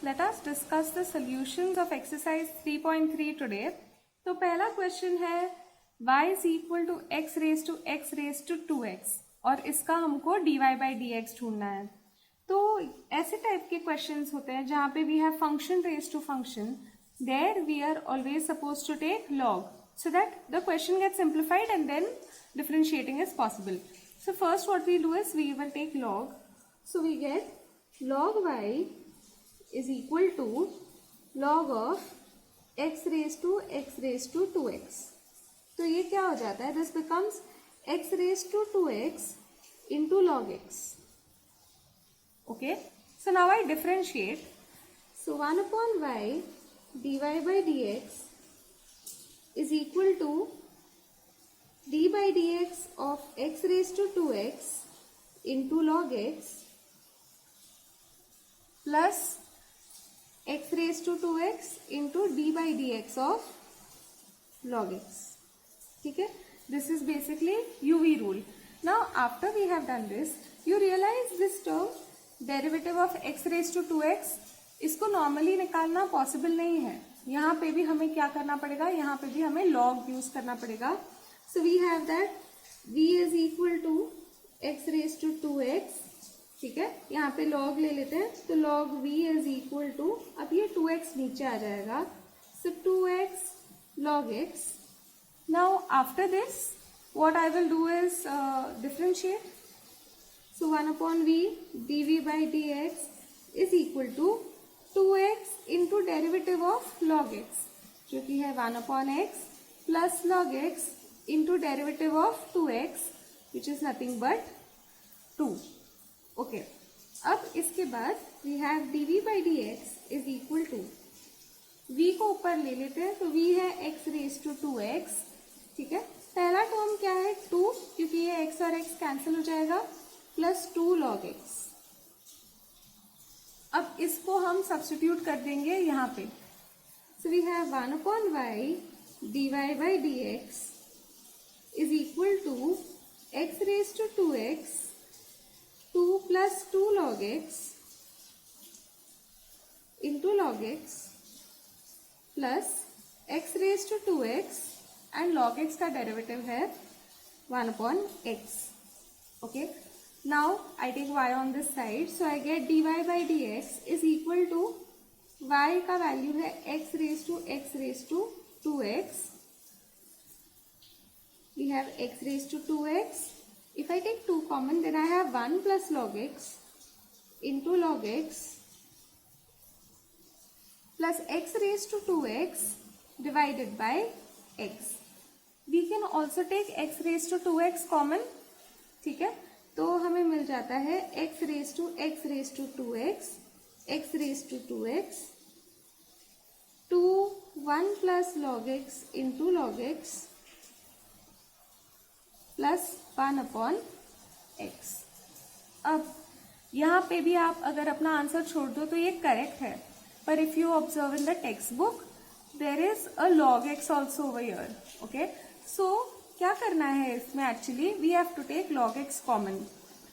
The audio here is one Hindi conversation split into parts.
let us discuss the solutions of exercise 3.3 today. तो पहला क्वेश्चन है y is equal to x raised to 2x और इसका हमको dy by dx ढूंढना है. तो ऐसे टाइप के क्वेश्चंस होते हैं जहाँ पे we have function raised to function. There we are always supposed to take log so that the question gets simplified and then differentiating is possible. So first what we do is we will take log. So we get log y is equal to log of x raised to 2x. तो ये क्या हो जाता है? This becomes x raised to 2x into log x. Okay. So now I differentiate. So 1 upon y dy by dx is equal to d by dx of x raised to 2x into log x plus x raised to 2x into d by dx of log x. ठीक है? This is basically UV rule. Now after we have done this, you realize this term derivative of x raised to 2x, इसको नॉर्मली निकालना पॉसिबल नहीं है. यहाँ पे भी हमें क्या करना पड़ेगा? यहाँ पे भी हमें log यूज करना पड़ेगा. So we have that v is equal to x raised to 2x. ठीक है, यहाँ पे log ले लेते हैं. तो log v is equal to, अब ये 2x नीचे आ जाएगा. So 2x log x. Now after this what I will do is differentiate. So 1 upon v dv by dx is equal to 2x into derivative of log x, जो कि है 1 upon x plus log x into derivative of 2x, which is nothing but 2. Okay. अब इसके बाद we have dv by dx is equal to, v को ऊपर ले लेते हैं. तो v है x raised to 2x. ठीक है, पहला टर्म क्या है? 2, क्योंकि ये x और x कैंसिल हो जाएगा, प्लस 2 log x. अब इसको हम सब्स्टिट्यूट कर देंगे यहाँ पे. So we have 1 upon y dy by dx is equal to x raised to 2x 2 plus 2 log x into log x plus x raised to 2x and log x का डेरिवेटिव है 1 upon x. Okay. Now I take y on this side, so I get dy by dx is equal to y का वैल्यू है x raised to 2x. We have x raised to 2x. If I take 2 common, then I have 1 plus log x into log x plus x raised to 2x divided by x. We can also take x raised to 2x common. ठीक है, तो हमें मिल जाता है x raised to 2x, x raised to 2x, 2 1 plus log x into log x plus 1 upon x. अब यहाँ पे भी आप अगर अपना आंसर छोड़ दो तो ये करेक्ट है, पर if you observe in the text book there is a log x also over here. Okay, so क्या करना है इसमें? Actually we have to take log x common.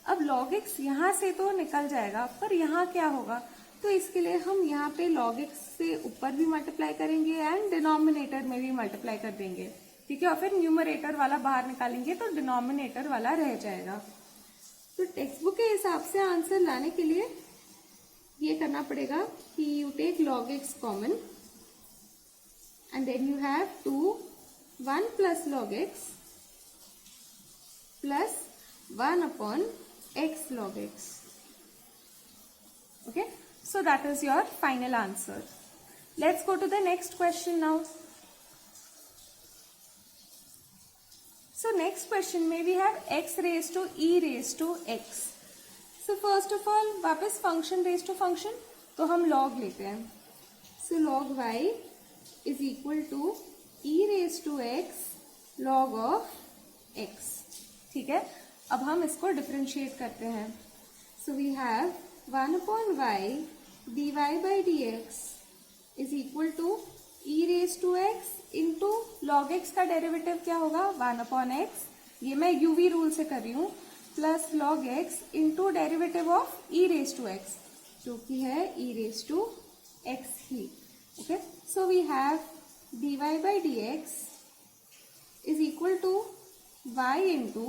अब log x यहाँ से तो निकल जाएगा, पर यहाँ क्या होगा? तो इसके लिए हम यहाँ पे log x से ऊपर भी मल्टीप्लाई करेंगे एंड डिनोमिनेटर में भी मल्टीप्लाई कर देंगे. ठीक है, और फिर न्यूमरेटर वाला बाहर निकालेंगे तो डिनोमिनेटर वाला रह जाएगा. तो टेक्स्ट बुक के हिसाब से आंसर लाने के लिए ये करना पड़ेगा कि you take log x common and then you have 2 1 plus log x plus 1 upon x log x. Okay, so that is your final answer. Let's go to the next question now. So next question में we have x raised to e raised to x. So first of all वापस function raised to function, तो हम log लेते हैं. So log y is equal to e raised to x log of x. ठीक है, अब हम इसको डिफरेंशिएट करते हैं. So we have 1 upon y dy by dx is equal to e raised to x into log x का डेरिवेटिव क्या होगा? 1 upon x. ये मैं UV रूल से कर रही हूँ. Plus log x into derivative of e raised to x, जो कि है e raised to x he. Okay, so we have dy by dx is equal to y into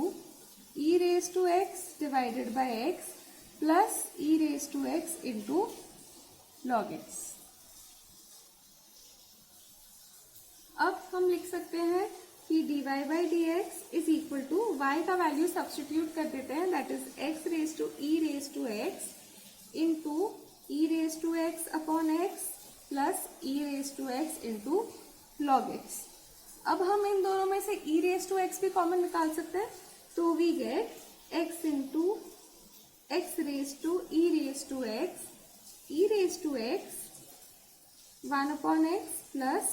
e raised to x divided by x plus e raised to x into log x. अब हम लिख सकते हैं कि dy by dx is equal to y का वैल्यू सब्स्टिट्यूट कर देते हैं, that is x raise to e raise to x into e raise to x upon x plus e raise to x into log x. अब हम इन दोनों में से e रेज टू x भी कॉमन निकाल सकते हैं, तो we get x into x raise to e raise to x 1 upon x plus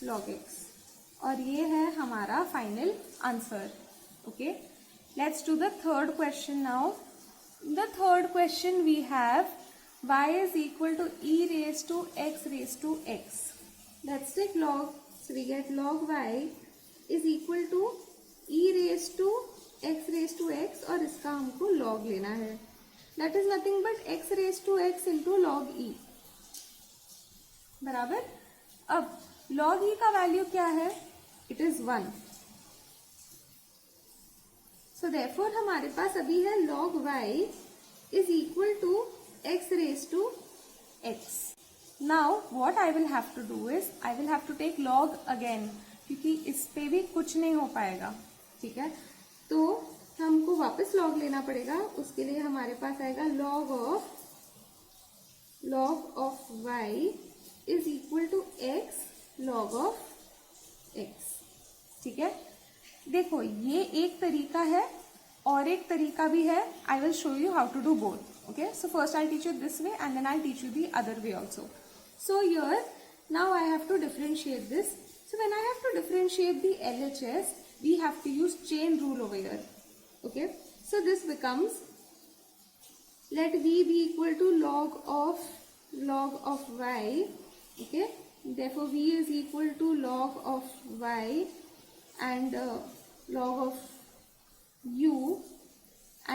log x. और ये है हमारा final answer. Okay, let's do the third question now. The third question we have y is equal to e raised to x. Let's take log. So we get log y is equal to e raised to x और इसका हमको log लेना है. That is nothing but x raised to x into log e. बराबर. अब log e का वैल्यू क्या है? It is 1. सो देयरफॉर हमारे पास अभी है log y is equal to x raise to x. Now what I will have to do is I will have to take log again, क्योंकि इस पे भी कुछ नहीं हो पाएगा. ठीक है, तो हमको वापस log लेना पड़ेगा. उसके लिए हमारे पास आएगा log of y is equal to x log of x. ठीक है, देखो ये एक तरीका है और एक तरीका भी है. I will show you how to do both. Okay, so first I teach you this way and then I teach you the other way also. So here now I have to differentiate this. So when I have to differentiate the LHS we have to use chain rule over here. Okay, so this becomes let v be equal to log of y. Okay, therefore v is equal to log of y and log of u,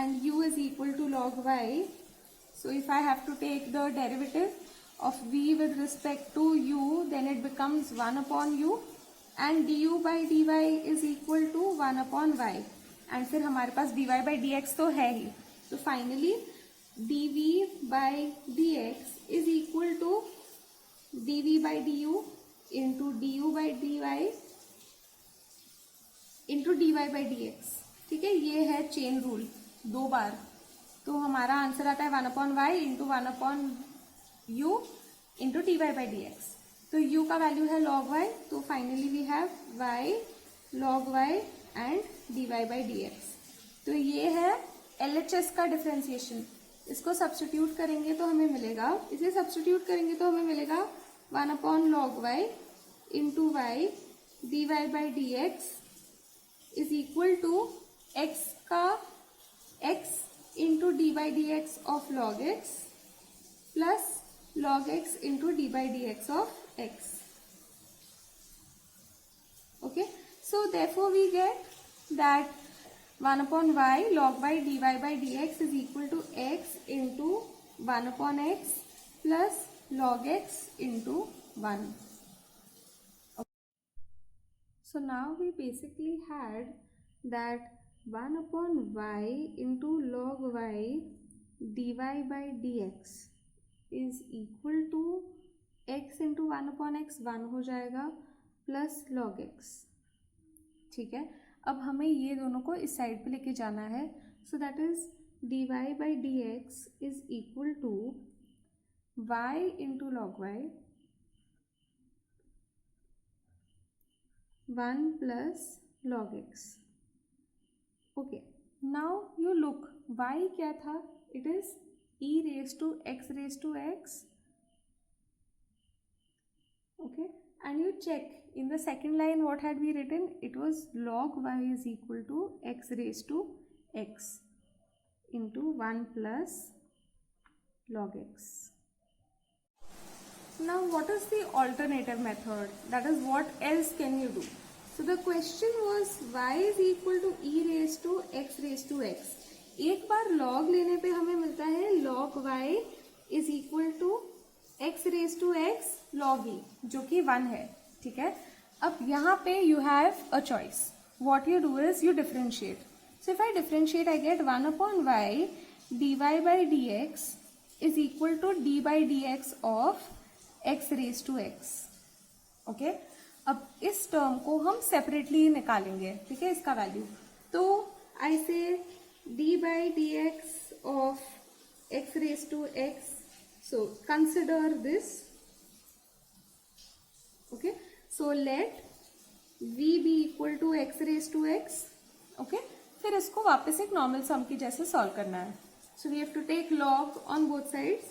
and u is equal to log y. So if I have to take the derivative of v with respect to u, then it becomes 1 upon u, and du by dy is equal to 1 upon y. and फिर हमारे पास dy by dx तो है ही. तो finally dv by dx is equal to dv by du into du by dy into dy by dx. ठीक है, ये है चेन रूल 2 बार. तो हमारा आंसर आता है 1 upon y into 1 upon u into d Y by D x. तो u का वैल्यू है log y, तो finally we have y log y and dy by dx. तो ये है LHS का डिफरेंशिएशन. इसको सब्स्टिट्यूट करेंगे तो हमें मिलेगा, इसे सब्स्टिट्यूट करेंगे तो हमें मिलेगा 1 upon log y into y dy by dx is equal to x का x into d by D x of log x plus log x into d by D x of x. Okay, so therefore we get that 1 upon y log y dy by dx is equal to x into 1 upon x plus log x into 1. Okay. So now we basically had that 1 upon y into log y dy by dx is equal to x into 1 upon x 1 हो जाएगा प्लस log x. ठीक है, अब हमें ये दोनों को इस साइड पे लेके जाना है. So that is dy by dx is equal to y into log y 1 plus log x. Okay, now you look, y क्या था? It is e raised to x. Okay, and you check in the second line what had we written? It was log y is equal to x raised to x into 1 plus log x. Now what is the alternative method? That is, what else can you do? So the question was y is equal to e raised to x. एक बार log लेने पे हमें मिलता है log y is equal to x raise to x log e जो कि 1 है, ठीक है। अब यहाँ पे you have a choice, what you do is you differentiate. So if I differentiate I get 1/y dy/dx is equal to d/dx of x raise to x. Okay, अब इस टर्म को हम सेपरेटली निकालेंगे, ठीक है, इसका वैल्यू. तो I say d/dx of x raise to x. So consider this. Okay, so let v be equal to x raised to x. Okay, फिर इसको वापस एक नॉर्मल सम की जैसे सॉल्व करना है. So we have to take log on both sides.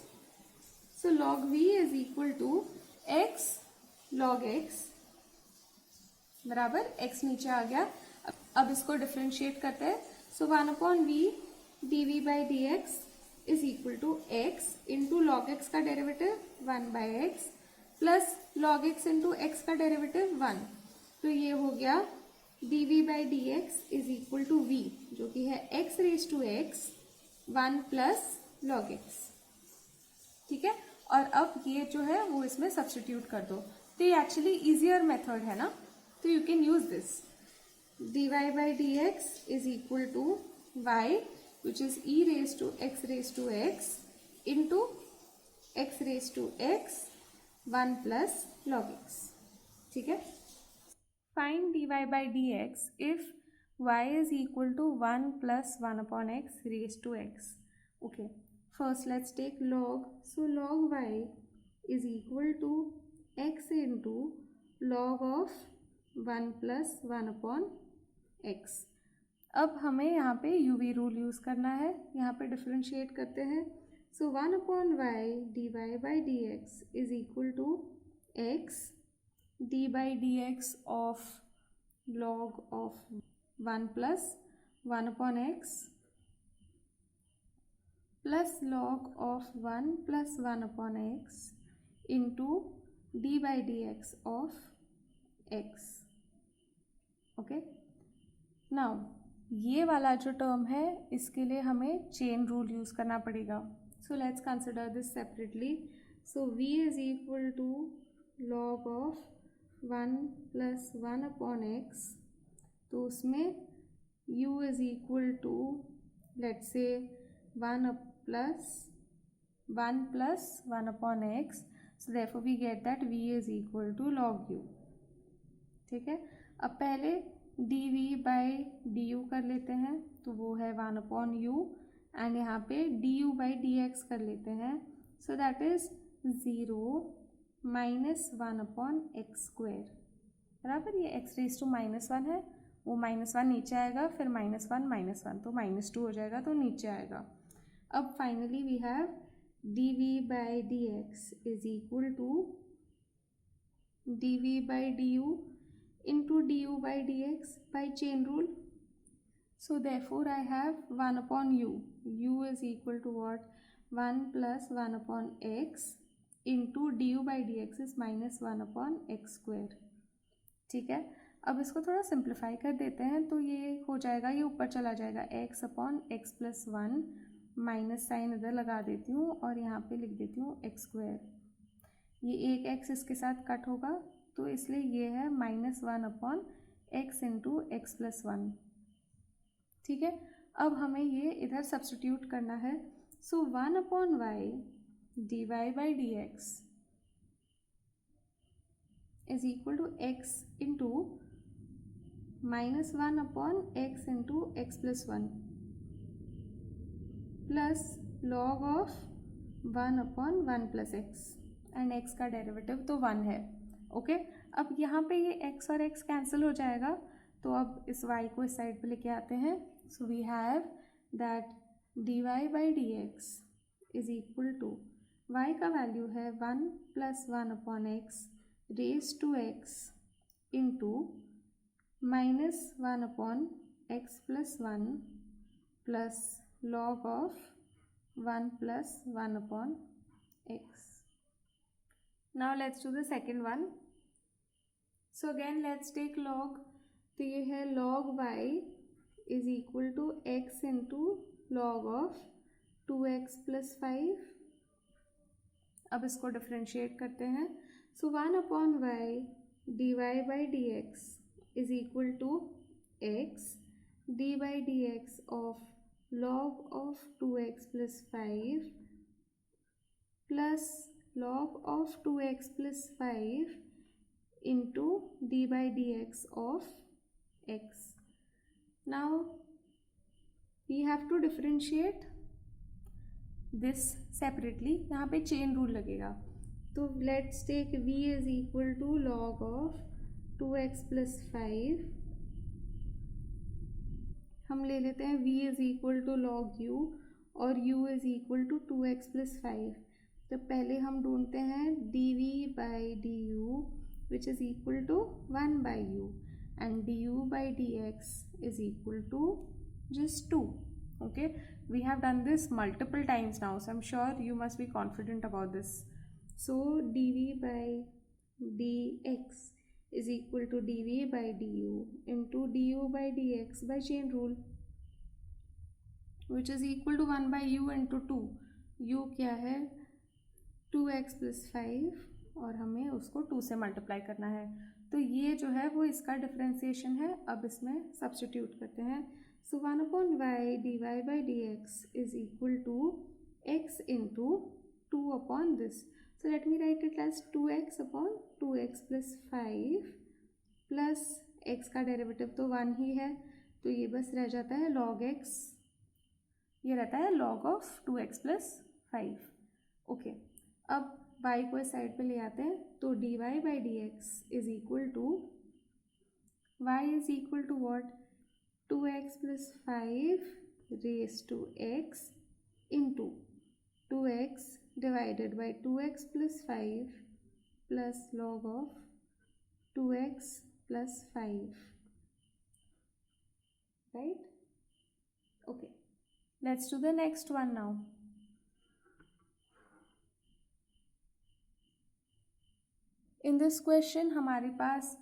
So log v is equal to x log x बराबर x नीचे आ गया. अब इसको डिफ्रेंशिएट करते हैं. So 1/v dv/dx is equal to x into log x का derivative 1/x plus log x into x का डेरिवेटिव 1. तो ये हो गया dv/dx is equal to v जो कि है x raised to x 1 plus log x. ठीक है, और अब ये जो है वो इसमें सब्स्टिट्यूट कर दो. तो ये एक्चुअली इजियर मेथड है ना, तो you can use this. dy/dx is equal to y which is e raised to x into x raised to x 1 plus log x. ठीक है, find dy/dx if y is equal to 1 plus 1/x raised to x. Okay, first let's take log. So log y is equal to x into log of 1 plus 1/x. अब हमें यहाँ पे यूवी रूल यूज़ करना है. यहाँ पे डिफ्रेंशिएट करते हैं. So 1/y dy/dx is equal to x d/dx of log of 1 plus 1/x plus log of 1 plus 1/x into d/dx of x. Okay, now ये वाला जो टर्म है इसके लिए हमें चेन रूल यूज़ करना पड़ेगा. So let's consider this separately. So v is equal to log of 1 plus 1/x. तो उसमें u is equal to let's say 1 plus 1/x. So therefore we get that v is equal to log u. ठीक है, अब पहले dv/du कर लेते हैं, तो वो है 1/u एंड यहाँ पे du/dx कर लेते हैं. सो दैट इज 0 माइनस 1/x². बराबर, ये x रेज टू -1 है, वो -1 नीचे आएगा, फिर -1 तो -2 हो जाएगा, तो नीचे आएगा. अब finally we have dv/dx is equal to dv/du into du/dx by chain rule. So therefore I have 1/u. u is equal to what? 1 plus 1/x into du/dx is minus 1/x². ठीक है, अब इसको थोड़ा सिंप्लीफाई कर देते हैं. तो ये हो जाएगा, ये ऊपर चला जाएगा x/x+1 माइनस साइन इधर लगा देती हूँ और यहाँ पे लिख देती हूँ x². ये एक x इसके साथ कट होगा, तो इसलिए ये है -1/x इंटू x+1. ठीक है, अब हमें ये इधर सब्स्टिट्यूट करना है. So 1/y dy/dx is equal to x into -1/x into x+1 plus log of 1/1 plus x and x का डेरिवेटिव तो 1 है. ओके, अब यहाँ पे ये x और x कैंसिल हो जाएगा, तो अब इस y को इस साइड पे लेके आते हैं. So we have that dy/dx is equal to y का वैल्यू है 1 plus 1/x raise to x into -1/x+1 plus log of 1 plus 1/x. Now let's do the second one. So again let's take log. तो ये है log y is equal to x into log of 2x plus 5 अब इसको डिफ्रेंशिएट करते हैं. So 1/y dy by dx is equal to x dy by dx of log of 2x plus 5 plus log of 2x plus 5 into d by dx of x. Now we have to differentiate this separately. यहाँ पे चेन रूल लगेगा. तो let's take v is equal to log of 2x plus 5. हम ले लेते हैं v is equal to log u और u is equal to 2x plus 5. तो पहले हम ढूंढते हैं dv by du which is equal to 1 by u and du by dx is equal to just 2. Okay, we have done this multiple times now, so I'm sure you must be confident about this. So dv by dx is equal to dv by du into du by dx by chain rule, which is equal to 1 by u into 2. u क्या है 2x plus 5 और हमें उसको 2 से मल्टीप्लाई करना है. तो ये जो है वो इसका डिफ्रेंसिएशन है. अब इसमें सब्स्टिट्यूट करते हैं. So 1/y dy by dx is equal to x into 2 upon this. So let me write it as 2x upon 2x plus 5 plus x का डेरिवेटिव तो 1 ही है, तो ये बस रह जाता है log x. ये रहता है log of 2x plus 5. Okay, अब y को इस साइड पे ले आते हैं. तो dy by dx is equal to y is equal to what 2x plus 5 raised to x into 2x divided by 2x plus 5 plus log of 2x plus 5. Right? Okay. Let's do the next one now. In this question हमारे पास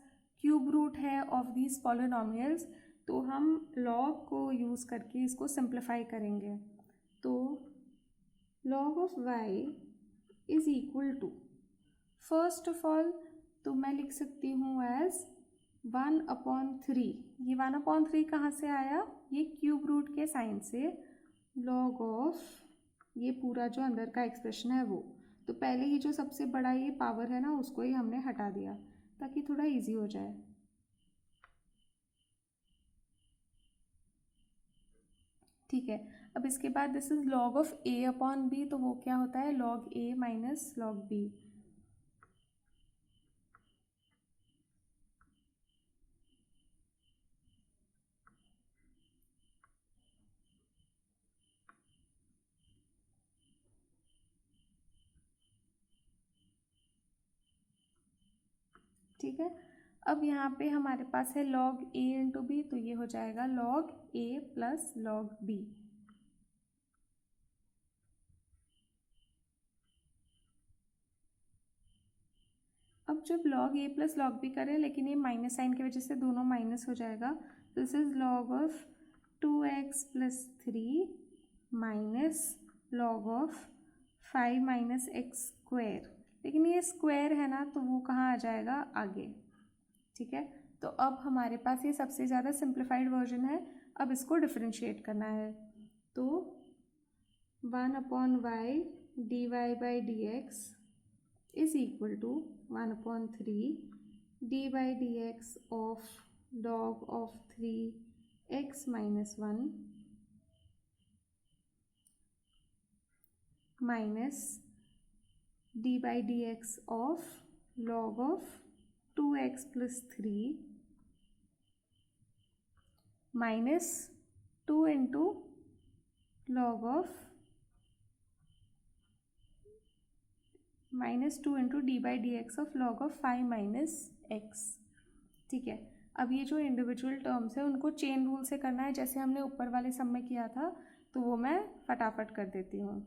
क्यूब रूट है ऑफ दीज पॉलिनोमियल्स. तो हम log को यूज़ करके इसको सिंप्लीफाई करेंगे. तो log of y is equal to first of all तो मैं लिख सकती हूँ एज 1/3. ये 1/3 कहाँ से आया? ये क्यूब रूट के साइन से. log ऑफ ये पूरा जो अंदर का एक्सप्रेशन है वो, तो पहले ही जो सबसे बड़ा ये पावर है ना उसको ही हमने हटा दिया ताकि थोड़ा इजी हो जाए. ठीक है, अब इसके बाद this is log of a upon b. तो वो क्या होता है log a minus log b. ठीक है, अब यहाँ पे हमारे पास है log a इंटू बी, तो ये हो जाएगा log a plus log b. अब जब log a plus log b करें, लेकिन ये माइनस साइन की वजह से दोनों माइनस हो जाएगा. This is log of 2x plus 3 minus log of 5 minus x square. लेकिन ये स्क्वायर है ना तो वो कहाँ आ जाएगा आगे. ठीक है, तो अब हमारे पास ये सबसे ज़्यादा सिंप्लीफाइड वर्जन है. अब इसको डिफरेंशिएट करना है. तो 1/y dy by dx is equal to 1/3 d by dx of log of 3x minus 1 minus d by dx of log of 2x plus 3 minus 2 into log of minus 2 into d by dx of log of 5 minus x. ठीक है, अब ये जो इंडिविजुअल टर्म्स है उनको चेन रूल से करना है, जैसे हमने ऊपर वाले सम में किया था. तो वो मैं फटाफट कर देती हूँ.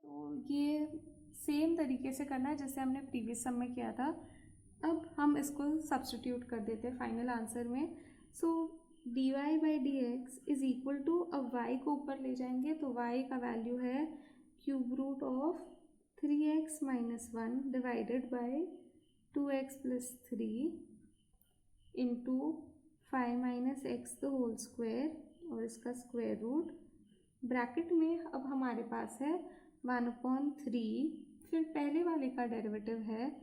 तो ये सेम तरीके से करना है जैसे हमने प्रीवियस सम में किया था। अब हम इसको सब्स्टिट्यूट कर देते हैं फाइनल आंसर में। So dy by D x is equal to, अब y को ऊपर ले जाएंगे तो y का वैल्यू है cube root of 3x minus 1 divided by 2x plus 3 into 5 minus x the whole square और इसका स्क्वायर रूट। ब्रैकेट में अब हमारे पास है 1/3, फिर पहले वाले का डेरिवेटिव है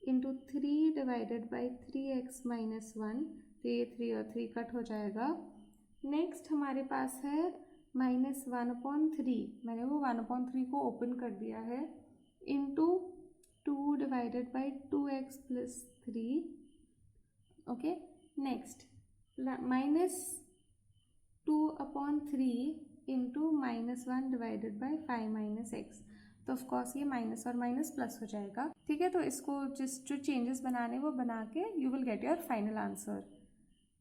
into 3 divided by 3x minus 1, तो ये 3 और 3 कट हो जाएगा। नेक्स्ट हमारे पास है -1/3, मैंने वो 1/3 को ओपन कर दिया है, into 2 divided by 2x plus 3। Okay, next -2/3 into -1 divided by 5 minus x, तो ऑफकोर्स ये माइनस और माइनस प्लस हो जाएगा। ठीक है, तो इसको जो चेंजेस बनाने वो बना के you will get your final answer.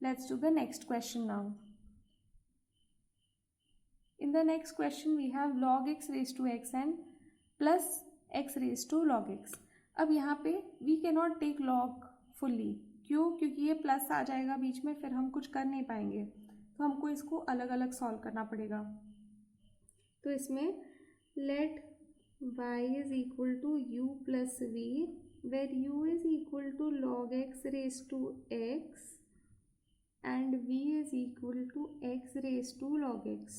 Let's do the next question now. In the next question we have log x raise to x and plus x raise to log x। अब यहाँ पे वी कैन नॉट टेक log फुल्ली, क्यों? क्योंकि ये प्लस आ जाएगा बीच में, फिर हम कुछ कर नहीं पाएंगे, तो हमको इसको अलग अलग सॉल्व करना पड़ेगा। तो इसमें let y is equal to u plus v, where u is equal to log x raise to x and v is equal to x raise to log x।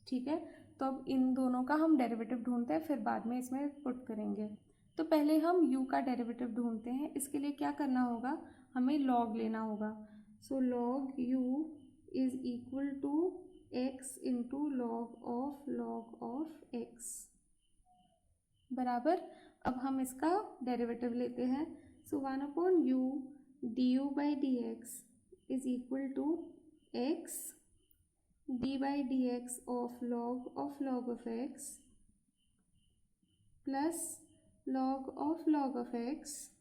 ठीक है, तो अब इन दोनों का हम डेरिवेटिव ढूंढते हैं, फिर बाद में इसमें पुट करेंगे। तो पहले हम u का डेरिवेटिव ढूंढते हैं। इसके लिए क्या करना होगा, हमें log लेना होगा। So log u is equal to x into log of x बराबर। अब हम इसका डेरिवेटिव लेते हैं। So 1/u du by D x is equal to x d by D x of log of x plus log of x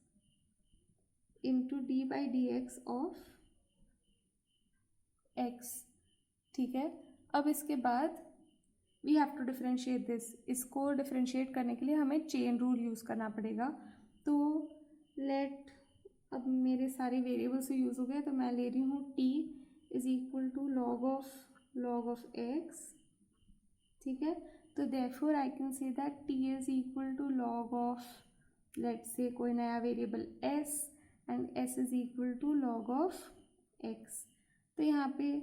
into d by D x of x। ठीक है, अब इसके बाद we have to differentiate this. इसको डिफ्रेंशिएट करने के लिए हमें चेन रूल यूज़ करना पड़ेगा। तो लेट, अब मेरे सारे वेरिएबल्स यूज़ हो गए, तो मैं ले रही हूँ t is equal to log of x। ठीक है, तो therefore I can say that t is equal to log of, let's say कोई नया variable s and s is equal to log of x। तो यहाँ पे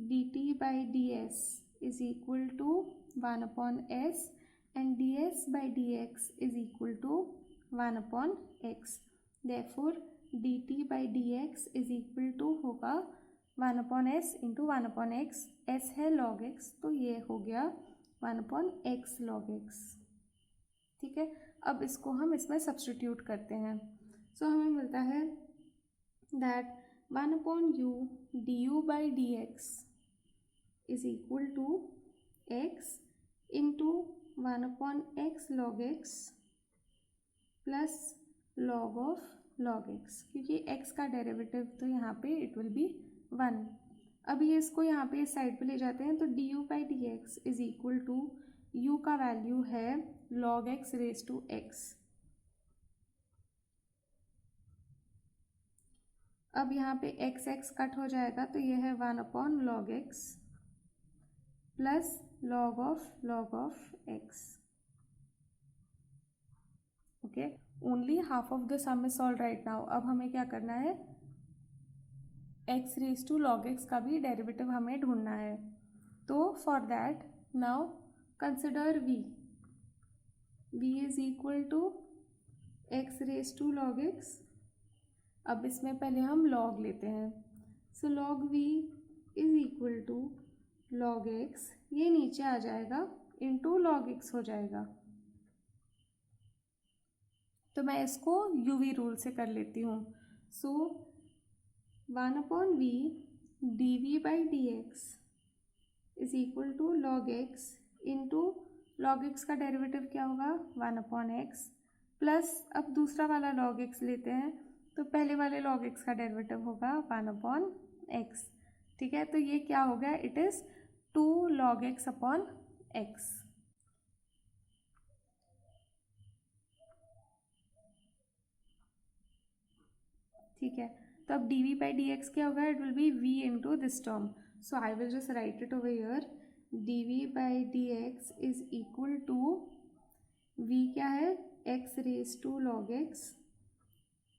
dt by d s is equal to 1/s and ds by dx is equal to 1/x। therefore dt by dx is equal to होगा 1/s इंटू 1/x, s है log x, तो ये हो गया 1/x log x। ठीक है, अब इसको हम इसमें सब्स्टिट्यूट करते हैं। सो हमें मिलता है that 1/u du by dx is equal to x into 1/x log x plus log of log x, क्योंकि x का डेरिवेटिव तो यहाँ पे इट विल बी 1। अब ये इसको यहाँ पे इस साइड पे ले जाते हैं, तो du by D x is equal to u का वैल्यू है log x raise to x। अब यहाँ पे x कट हो जाएगा, तो ये है 1/log x plus log of x। Okay, only half of the sum is solve right now. अब हमें क्या करना है, x raise to log x का भी डेरिवेटिव हमें ढूंढना है। तो for that now consider v is equal to x raise to log x। अब इसमें पहले हम log लेते हैं। सो log v is equal to log x, ये नीचे आ जाएगा, इंटू log x हो जाएगा। तो मैं इसको uv रूल से कर लेती हूँ। So 1/v dv by D x is equal to log x into log x का डेरिवेटिव क्या होगा 1/x प्लस, अब दूसरा वाला log x लेते हैं, तो पहले वाले log x का डेरिवेटिव होगा 1/x। ठीक है, तो ये क्या हो गया, it is 2 log x upon x। ठीक है, तो अब d v by D x क्या होगा, it will be v into this term. So I will just write it over here. D v by D x is equal to v क्या है, x raise to log x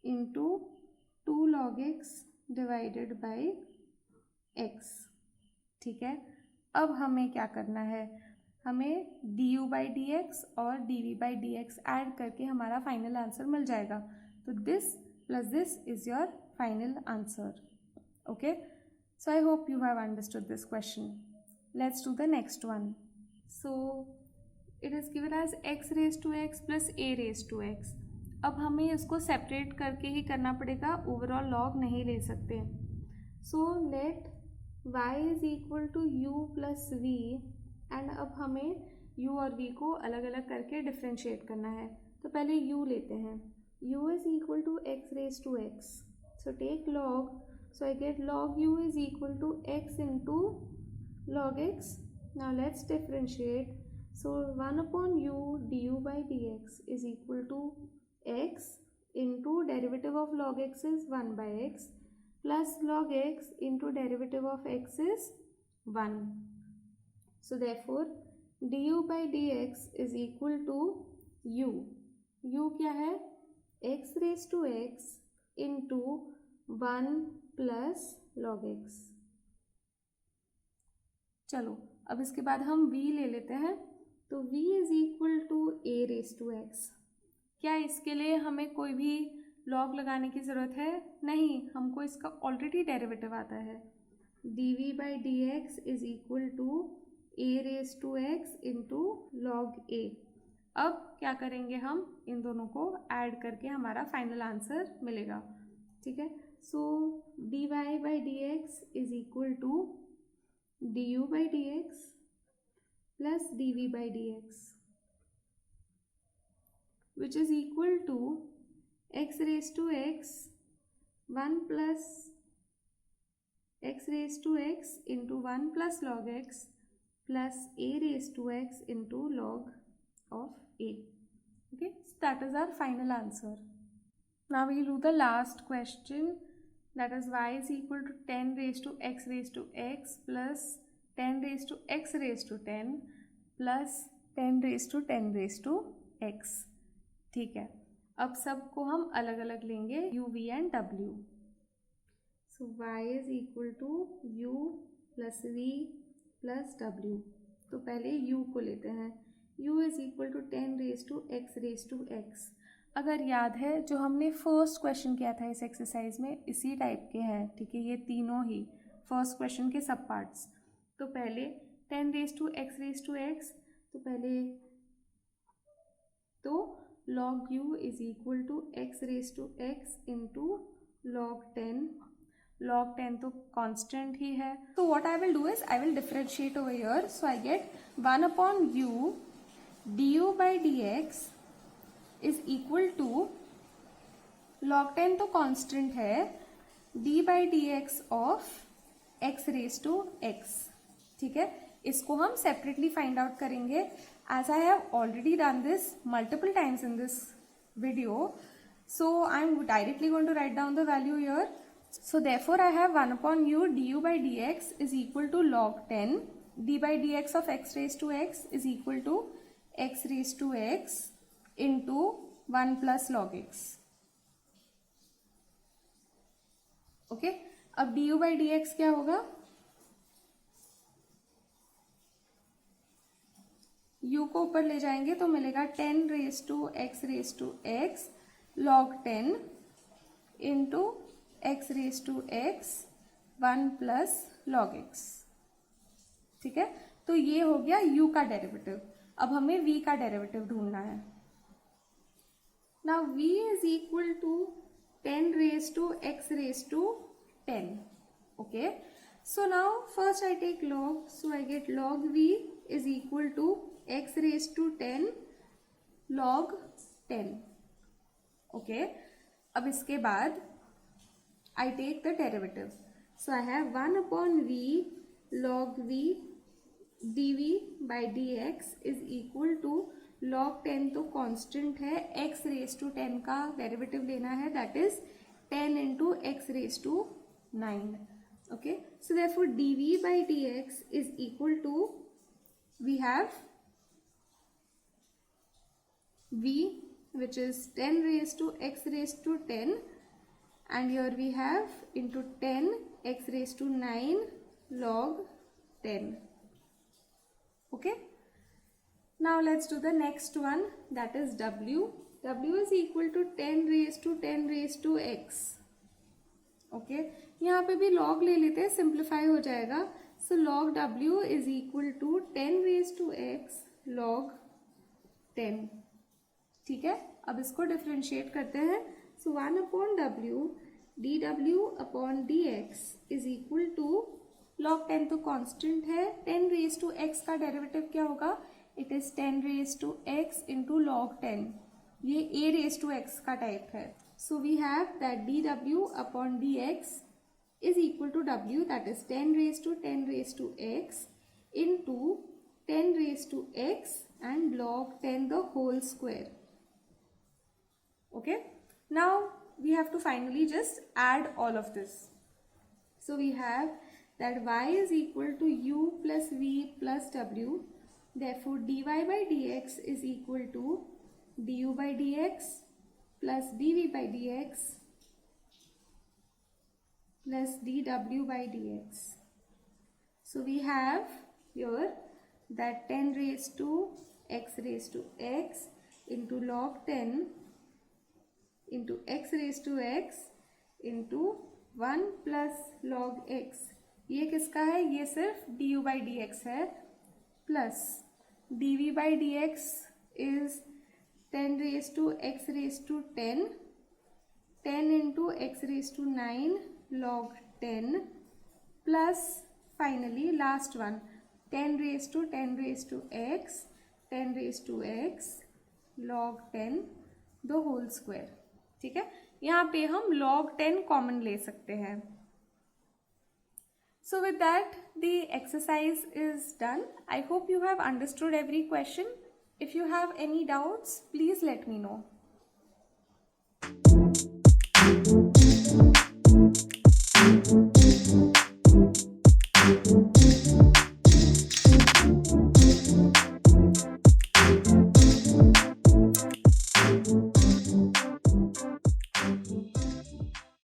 into 2 log x divided by x. ठीक है, अब हमें क्या करना है, हमें d U by D x और d v by D x add करके हमारा फाइनल आंसर मिल जाएगा. तो this plus this is your final answer. Okay, so I hope you have understood this question. Let's do the next one. So it is given as x raise to x plus a raise to x. अब हमें इसको सेपरेट करके ही करना पड़ेगा, ओवरऑल लॉग नहीं ले सकते. So let y is equal to u plus v and अब हमें u और v को अलग अलग करके डिफ्रेंशिएट करना है. तो पहले u लेते हैं. u is equal to x raise to x. So take log. So I get log u is equal to x into log x. Now let's differentiate. So 1 upon u du by dx is equal to x into derivative of log x is 1 by x plus log x into derivative of x is 1. So therefore du by dx is equal to u. u क्या है, x raised to x into 1 plus log x. चलो अब इसके बाद हम v ले लेते हैं. तो v is equal to a raise to x. क्या इसके लिए हमें कोई भी लॉग लगाने की ज़रूरत है? नहीं, हमको इसका ऑलरेडी डेरिवेटिव आता है. D v by D x is equal to a raise to x into log a. अब क्या करेंगे, हम इन दोनों को ऐड करके हमारा फाइनल आंसर मिलेगा. ठीक है, so D Y by D x is equal to D U by D X plus dv by dx, which is equal to x raised to x 1 plus x raised to x into 1 plus log x plus a raised to x into log of a. Okay, so that is our final answer. Now we will do the last question, that is y is equal to 10 raised to x raised to x plus 10 raised to x raised to 10 plus 10 raise to 10 raise to x. ठीक है, अब सबको हम अलग अलग लेंगे u, v एंड w. सो y is equal to u plus v plus w. तो पहले u को लेते हैं. u is equal to 10 raise to x. अगर याद है जो हमने फर्स्ट क्वेश्चन किया था इस एक्सरसाइज में, इसी टाइप के हैं. ठीक है, ये तीनों ही फर्स्ट क्वेश्चन के सब पार्ट्स. तो पहले 10 रेज टू x, तो पहले तो log u is equal to x raise to x into log 10. log 10 तो कांस्टेंट ही है. तो what I will do is I will differentiate over here. So I get 1 upon u du by dx is equal to log 10 तो कांस्टेंट है, d by D x of x raise to x. ठीक है, इसको हम सेपरेटली फाइंड आउट करेंगे. As I have already done this multiple times in this video, so I am directly going to write down the value here. So therefore I have 1 upon u du by D x is equal to log 10 d by D x of x raise to x is equal to x raise to x into 1 plus log x. Okay, अब du बाई डी एक्स क्या होगा, u को ऊपर ले जाएंगे तो मिलेगा 10 raise to x log 10 into x raise to x 1 plus log x. ठीक है, तो ये हो गया u का डेरिवेटिव. अब हमें v का डेरिवेटिव ढूंढना है. Now v is equal to 10 raise to x raise to 10. Okay, so now first I take log, so I get log v is equal to x raised to 10 log 10. Okay, अब इसके बाद I take the derivative. So I have 1 upon v log v dv by dx is equal to log 10 तो कांस्टेंट है, x raised to 10 का डेरिवेटिव लेना है, that is 10 into x raised to 9. Okay, so therefore dv by dx is equal to, we have v, which is 10 raised to x raised to 10, and here we have into 10 x raised to 9 log 10. Okay, now let's do the next one, that is w. W is equal to 10 raised to 10 raised to x. Okay, यहाँ पे भी log ले लेते हैं, सिंप्लीफाई हो जाएगा. So log w is equal to 10 raise to x log 10. ठीक है, अब इसको डिफ्रेंशिएट करते हैं. So 1 upon w dw upon dx is equal to log 10 तो कांस्टेंट है. 10 रेज टू x का डेरिवेटिव क्या होगा? It is 10 raise to x into log 10. ये a रेज टू x का टाइप है. So we have that dw upon dx is equal to w, that is 10 raised to 10 raised to x into 10 raised to x and log 10 the whole square. Okay, now we have to finally just add all of this. So we have that y is equal to u plus v plus w, therefore dy by dx is equal to du by dx plus dv by dx plus dw by dx. So we have here that 10 raised to x into log 10 into x raised to x into 1 plus log x. ये किसका है? ये सिर्फ du by dx है, plus dv by dx is 10 raised to x raised to 10, 10 into x raised to 9 log 10, plus finally last one 10 raised to 10 raised to x, 10 raised to x log 10 the whole square. ठीक है, यहाँ पे हम log 10 कॉमन ले सकते हैं. So with that the exercise is done. I hope you have understood every question. If you have any doubts, please let me know.